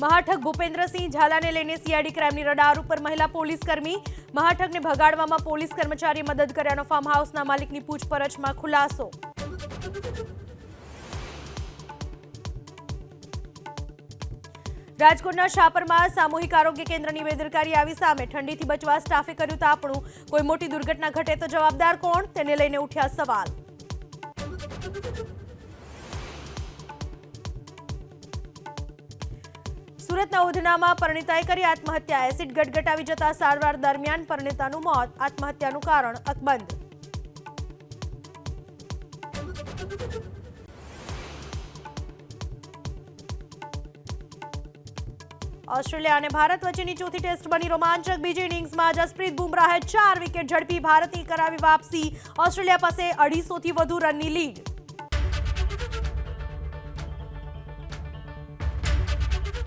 મહાઠગ ભૂપેન્દ્રસિંહ ઝાલાને લઈને CID ક્રાઇમની radar ઉપર મહિલા પોલીસકર્મી। મહાઠગને ભગાડવામાં પોલીસ કર્મચારીએ મદદ કર્યાનો ફાર્મ હાઉસના માલિકની પૂછપરછમાં ખુલાસો। રાજકોટના શાપરમાં સામૂહિક આરોગ્ય કેન્દ્રની બેદરકારી આવી સામે। ઠંડીથી બચવા સ્ટાફે કર્યું તાપણું। કોઈ મોટી દુર્ઘટના ઘટે તો જવાબદાર કોણ, તેને લઈને ઉઠ્યા સવાલ। સુરતના ઉધનામાં પરિણીતાએ કરી આત્મહત્યા। એસિડ ગટગટાવી જતા સારવાર દરમિયાન પરિણીતાનું મોત। આત્મહત્યાનું કારણ અકબંધ। ऑस्ट्रेलिया और भारत वच्चेनी चौथी टेस्ट बनी रोमांचक। बीजी इनिंग्समां जसप्रीत बुमराहे 4 विकेट झड़पी भारतनी करावी वापसी। ऑस्ट्रेलिया पासे 250 थी वधु रननी लीड।